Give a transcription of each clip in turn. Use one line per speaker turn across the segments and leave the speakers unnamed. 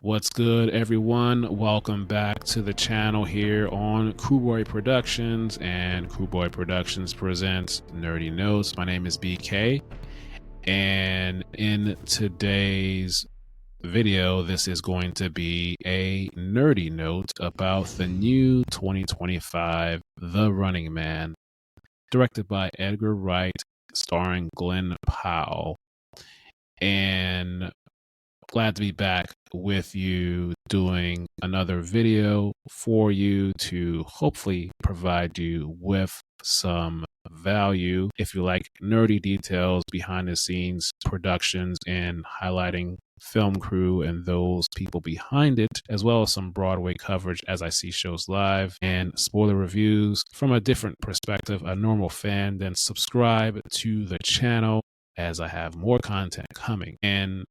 What's good, everyone? Welcome back to the channel here on Wordy Productions, and Wordy Productions presents Nerdy Notes. My name is BK, and in today's video, this is going to be a nerdy note about the new 2025 The Running Man, directed by Edgar Wright, starring Glenn Powell. And glad to be back with you doing another video for you to hopefully provide you with some value. If you like nerdy details, behind the scenes productions, and highlighting film crew and those people behind it, as well as some Broadway coverage as I see shows live and spoiler reviews from a different perspective, a normal fan, then subscribe to the channel as I have more content coming. And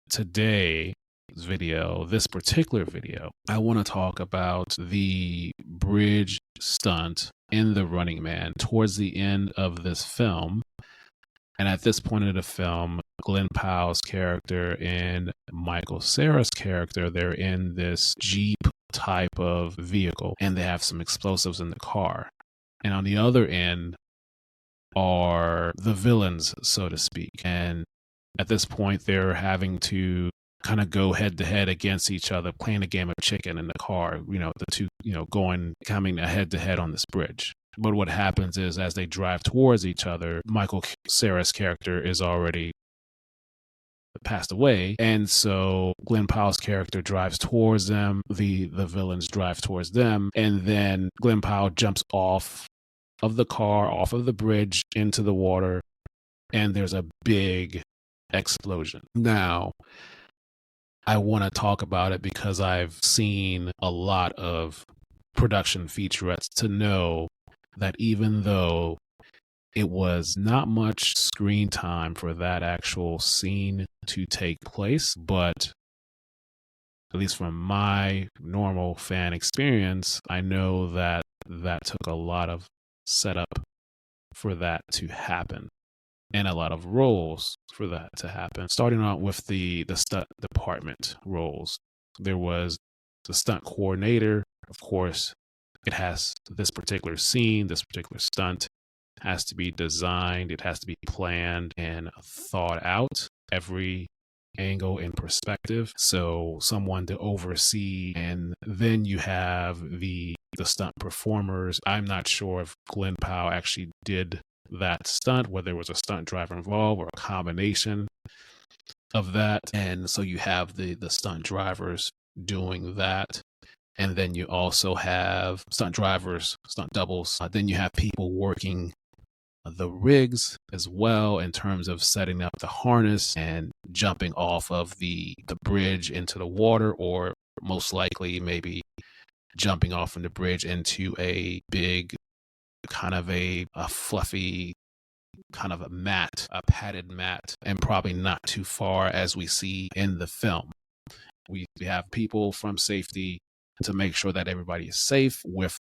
today's video, this particular video, I want to talk about the bridge stunt in The Running Man towards the end of this film. And at this point in the film, Glenn Powell's character and Michael Cera's character, they're in this Jeep type of vehicle, and they have some explosives in the car. And on the other end are the villains, so to speak. And at this point, they're having to kind of go head to head against each other, playing a game of chicken in the car, the two, coming head to head on this bridge. But what happens is, as they drive towards each other, Michael Cera's character is already passed away. And so Glenn Powell's character drives towards them. The villains drive towards them. And then Glenn Powell jumps off of the car, off of the bridge into the water. And there's a big explosion. Now, I want to talk about it because I've seen a lot of production featurettes to know that even though it was not much screen time for that actual scene to take place, but at least from my normal fan experience, I know that that took a lot of setup for that to happen, and a lot of roles for that to happen. Starting out with the stunt department roles, there was the stunt coordinator. Of course, it has this particular scene, this particular stunt has to be designed, it has to be planned and thought out, every angle and perspective. So someone to oversee, and then you have the stunt performers. I'm not sure if Glenn Powell actually did that stunt, whether there was a stunt driver involved or a combination of that. And so you have the stunt drivers doing that. And then you also have stunt drivers, stunt doubles. Then you have people working the rigs as well, in terms of setting up the harness and jumping off of the bridge into the water, or most likely maybe jumping off from the bridge into a big kind of a fluffy kind of a mat, a padded mat, and probably not too far as we see in the film. We have people from safety to make sure that everybody is safe with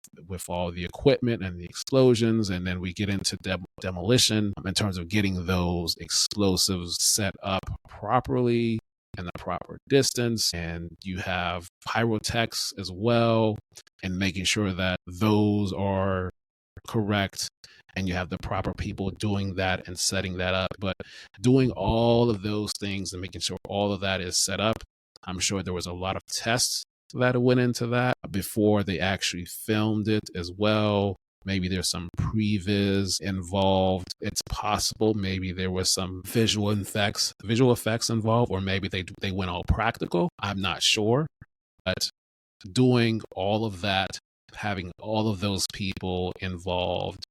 all the equipment and the explosions. And then we get into demolition in terms of getting those explosives set up properly and the proper distance. And you have pyrotechnics as well, and making sure that those are correct, and you have the proper people doing that and setting that up. But doing all of those things and making sure all of that is set up, I'm sure there was a lot of tests that went into that before they actually filmed it as well. Maybe there's some previs involved. It's possible maybe there was some visual effects involved, or maybe they went all practical. I'm not sure. But doing all of that, having all of those people involved,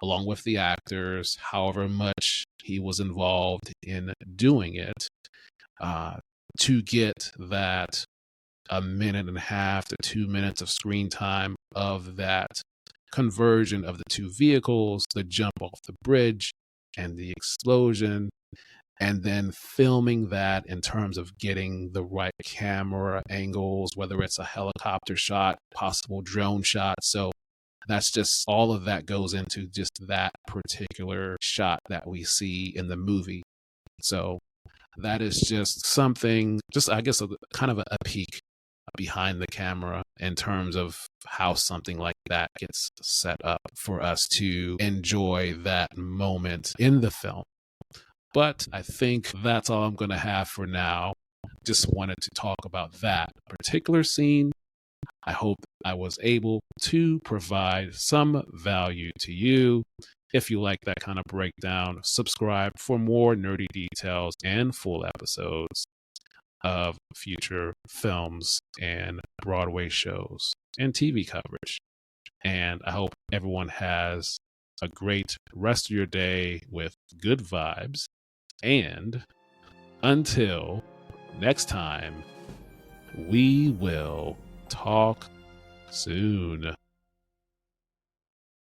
along with the actors, however much he was involved in doing it, to get that a minute and a half to 2 minutes of screen time of that conversion of the two vehicles, the jump off the bridge and the explosion, and then filming that in terms of getting the right camera angles, whether it's a helicopter shot, possible drone shot. So that's just, all of that goes into just that particular shot that we see in the movie. So that is just something, just I guess a kind of a peek behind the camera in terms of how something like that gets set up for us to enjoy that moment in the film. But I think that's all I'm going to have for now. Just wanted to talk about that particular scene. I hope I was able to provide some value to you. If you like that kind of breakdown, subscribe for more nerdy details and full episodes of future films and Broadway shows and TV coverage. And I hope everyone has a great rest of your day with good vibes. And until next time, we will talk soon.